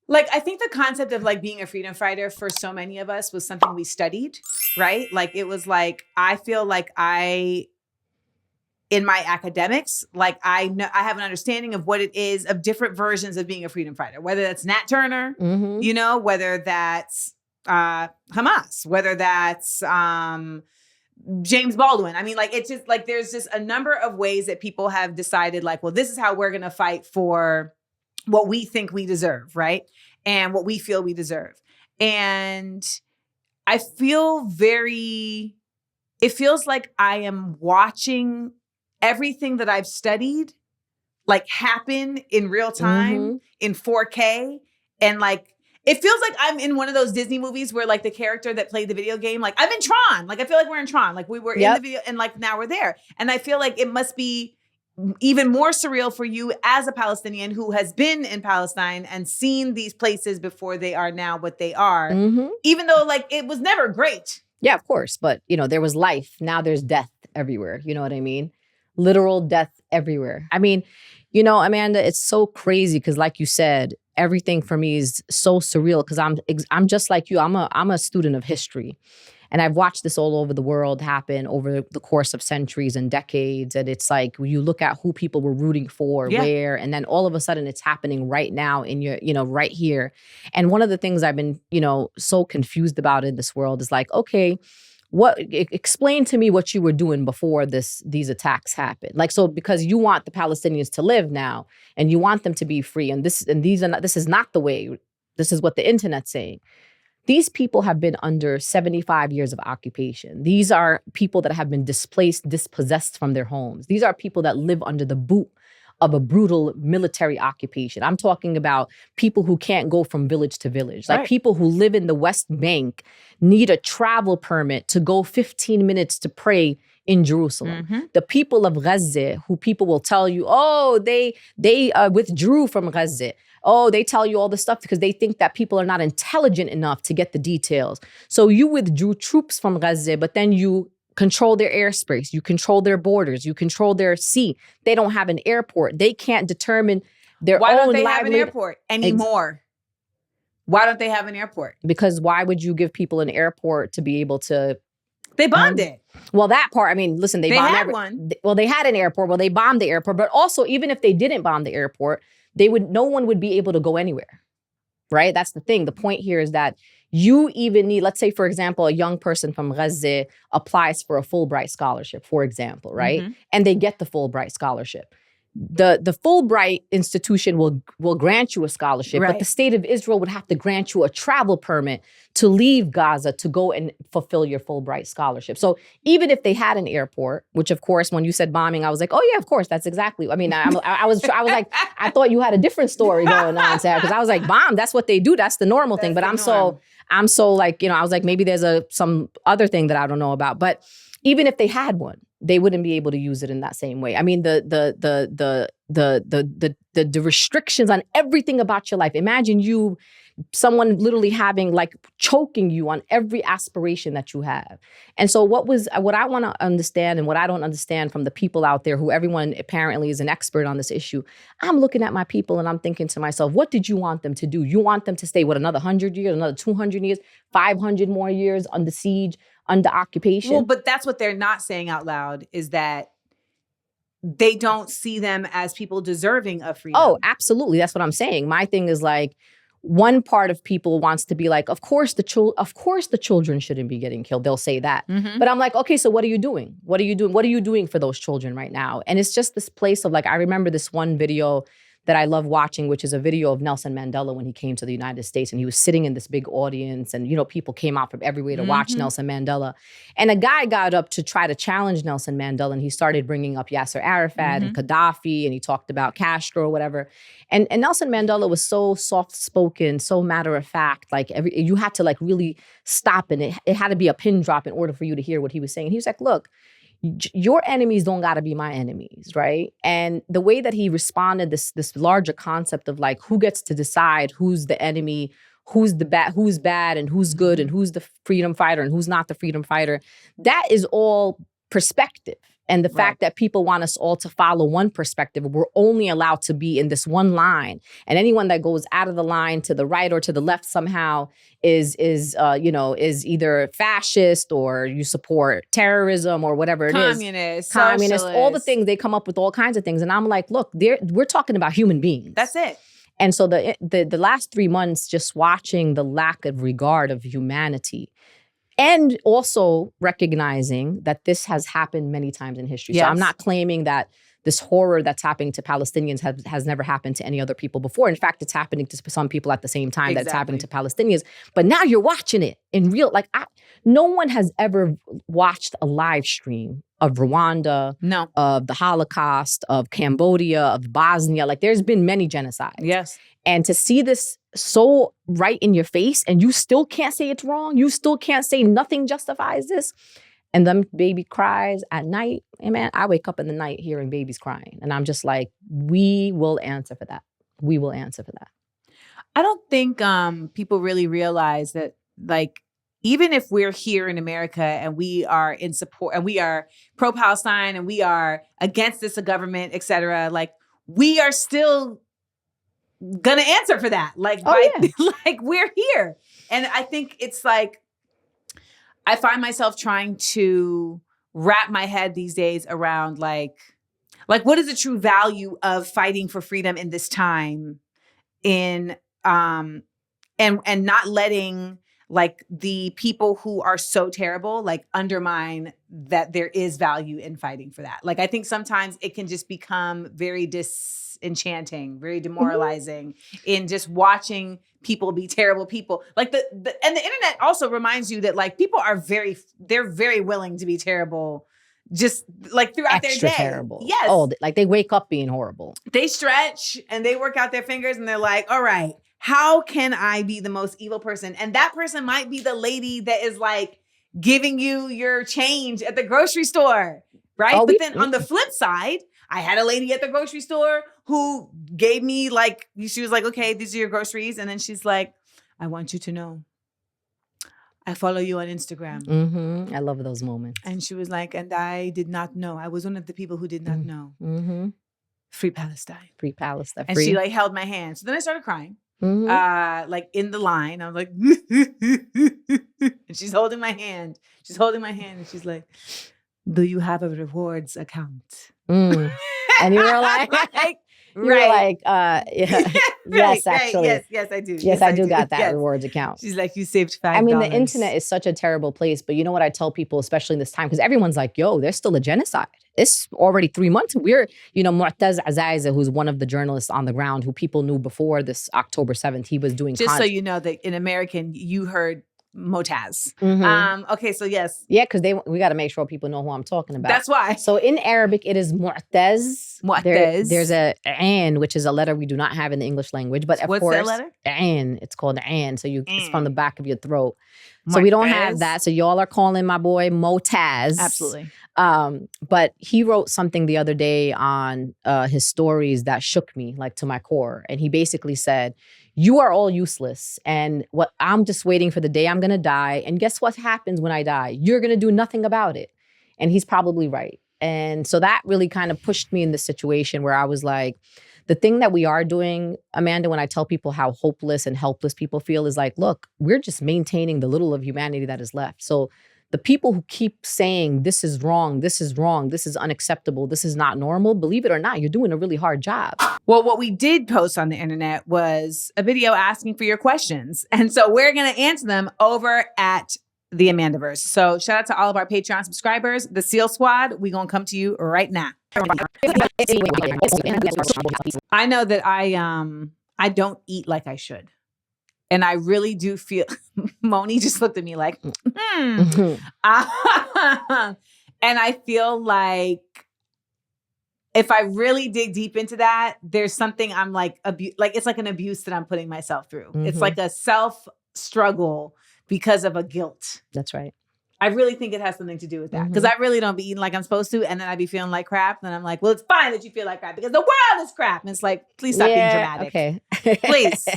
Like, I think the concept of like being a freedom fighter for so many of us was something we studied, right? Like, it was like, I feel like in my academics, like I know I have an understanding of what it is of different versions of being a freedom fighter, whether that's Nat Turner, whether that's Hamas, whether that's James Baldwin. I mean, like, it's just like there's just a number of ways that people have decided, like, well, this is how we're going to fight for what we think we deserve, right? And what we feel we deserve. And I feel it feels like I am watching everything that I've studied like happen in real time in 4K. And like, it feels like I'm in one of those Disney movies where like the character that played the video game, like I'm in Tron. Like, I feel like we're in Tron. Like we were in the video and like now we're there. And I feel like it must be even more surreal for you as a Palestinian who has been in Palestine and seen these places before they are now what they are, even though like it was never great. Yeah, of course. But, there was life. Now there's death everywhere. You know what I mean? Literal death everywhere. I mean, Amanda, it's so crazy because like you said, everything for me is so surreal because I'm just like you. I'm a student of history. And I've watched this all over the world happen over the course of centuries and decades. And it's like you look at who people were rooting for, where, and then all of a sudden it's happening right now in your, right here. And one of the things I've been, so confused about in this world is like, okay, explain to me what you were doing before these attacks happened. Like, so because you want the Palestinians to live now and you want them to be free. And this is not the way. This is what the internet's saying. These people have been under 75 years of occupation. These are people that have been dispossessed from their homes. These are people that live under the boot of a brutal military occupation. I'm talking about people who can't go from village to village. Like people who live in the West Bank need a travel permit to go 15 minutes to pray in Jerusalem. The people of Gaza, who people will tell you, oh, they withdrew from Gaza. Oh, they tell you all this stuff because they think that people are not intelligent enough to get the details. So you withdrew troops from Gaza, but then you control their airspace, you control their borders, you control their sea. They don't have an airport. They can't determine their own livelihood. Why don't they have an airport anymore? Why don't they have an airport? Because why would you give people an airport to be able to... They bombed it. Well, that part, I mean, listen, they bombed had one. Well, they had an airport. Well, they bombed the airport. But also, even if they didn't bomb the airport, no one would be able to go anywhere, right? That's the thing. The point here is that you even need, let's say, for example, a young person from Gaza applies for a Fulbright scholarship, for example, right? And they get the Fulbright scholarship. The Fulbright institution will grant you a scholarship, but the state of Israel would have to grant you a travel permit to leave Gaza to go and fulfill your Fulbright scholarship. So even if they had an airport, which of course, when you said bombing, I was like, oh yeah, of course, that's exactly. I mean, I was like, I thought you had a different story going on, Sarah, because I was like, bomb, that's what they do, that's the normal thing. But I'm so like, I was like, maybe there's some other thing that I don't know about. But even if they had one, they wouldn't be able to use it in that same way. I mean, the restrictions on everything about your life. Imagine someone literally choking you on every aspiration that you have. And so what I want to understand and what I don't understand from the people out there who everyone apparently is an expert on this issue, I'm looking at my people and I'm thinking to myself, what did you want them to do? You want them to stay, another 100 years, another 200 years, 500 more years under siege, under occupation? Well, but that's what they're not saying out loud, is that they don't see them as people deserving of freedom. Oh, absolutely. That's what I'm saying. My thing is like, one part of people wants to be like, of course the children shouldn't be getting killed. They'll say that. But I'm like, okay, so what are you doing? What are you doing? What are you doing for those children right now? And it's just this place of like, I remember this one video that I love watching, which is a video of Nelson Mandela when he came to the United States, and he was sitting in this big audience, and people came out from everywhere to watch Nelson Mandela. And a guy got up to try to challenge Nelson Mandela, and he started bringing up Yasser Arafat and Gaddafi, and he talked about Castro or whatever. And Nelson Mandela was so soft-spoken, so matter-of-fact, like you had to like really stop, and it had to be a pin drop in order for you to hear what he was saying. And he was like, look, your enemies don't gotta be my enemies, right? And the way that he responded, this larger concept of like, who gets to decide who's the enemy, who's bad and who's good, and who's the freedom fighter and who's not the freedom fighter, that is all perspective. And the fact that people want us all to follow one perspective, we're only allowed to be in this one line. And anyone that goes out of the line to the right or to the left somehow is either fascist or you support terrorism or whatever it is. Communist, all the things. They come up with all kinds of things. And I'm like, look, we're talking about human beings. That's it. And so the last 3 months, just watching the lack of regard of humanity, and also recognizing that this has happened many times in history. Yes. So I'm not claiming that this horror that's happening to Palestinians has never happened to any other people before. In fact, it's happening to some people at the same time that it's happening to Palestinians. But now you're watching it in real, no one has ever watched a live stream of Rwanda, of the Holocaust, of Cambodia, of Bosnia. There's been many genocides. Yes. And to see this so right in your face and you still can't say it's wrong, you still can't say nothing justifies this, and them baby cries at night, hey man, I wake up in the night hearing babies crying. And I'm just like, we will answer for that. We will answer for that. I don't think people really realize that, even if we're here in America and we are in support and we are pro-Palestine and we are against this government, et cetera, we are still gonna answer for that. We're here. And I think it's I find myself trying to wrap my head these days around what is the true value of fighting for freedom in this time and not letting the people who are so terrible undermine that there is value in fighting for that. I think sometimes it can just become very disenchanting, very demoralizing in just watching people be terrible people. And the internet also reminds you that people are they're very willing to be terrible just throughout their day. Terrible. Yes. Oh, they wake up being horrible. They stretch and they work out their fingers and they're like, all right, how can I be the most evil person? And that person might be the lady that is giving you your change at the grocery store, right? But then on the flip side, I had a lady at the grocery store who gave me she was like, okay, these are your groceries. And then she's like, I want you to know, I follow you on Instagram. Mm-hmm. I love those moments. And she was like, and I did not know. I was one of the people who did not know. Mm-hmm. Free Palestine. Free Palestine. And she held my hand. So then I started crying. Mm-hmm. In the line. I was like, and she's holding my hand. She's holding my hand and she's like, do you have a rewards account? Mm. And you were like, yeah. Yes, actually. Yes, I do. Yes, I do got that rewards account. She's like, you saved $5. I mean, the internet is such a terrible place, but you know what I tell people, especially in this time, because everyone's like, yo, there's still a genocide. It's already 3 months. We're, Mu'taz Azaiza, who's one of the journalists on the ground who people knew before this October 7th, he was doing so you know that in American, you heard Motaz. Mm-hmm. Okay, so yes. Yeah, because we got to make sure people know who I'm talking about. That's why. So in Arabic, it is Mu'taz. Mu'taz. There's a Ain, which is a letter we do not have in the English language. But of What's course, that letter? Ain. It's called Ain. So it's from the back of your throat. So we don't have that. So y'all are calling my boy Motaz. Absolutely. But he wrote something the other day on his stories that shook me, to my core. And he basically said, you are all useless. And I'm just waiting for the day I'm going to die. And guess what happens when I die? You're going to do nothing about it. And he's probably right. And so that really kind of pushed me in this situation where I was like, the thing that we are doing, Amanda, when I tell people how hopeless and helpless people feel is look, we're just maintaining the little of humanity that is left. So the people who keep saying this is wrong, this is wrong, this is unacceptable, this is not normal, believe it or not, you're doing a really hard job. Well, what we did post on the internet was a video asking for your questions. And so we're going to answer them over at the Amandaverse. So shout out to all of our Patreon subscribers, the SEAL Squad. We're going to come to you right now. I know that I don't eat like I should. And I really do feel, Moni just looked at me like, And I feel like if I really dig deep into that, there's something I'm it's like an abuse that I'm putting myself through. Mm-hmm. It's like a self struggle because of a guilt. That's right. I really think it has something to do with that. Because I really don't be eating like I'm supposed to. And then I be feeling like crap. And I'm like, well, it's fine that you feel like crap because the world is crap. And it's like, please stop being dramatic. Okay. Please.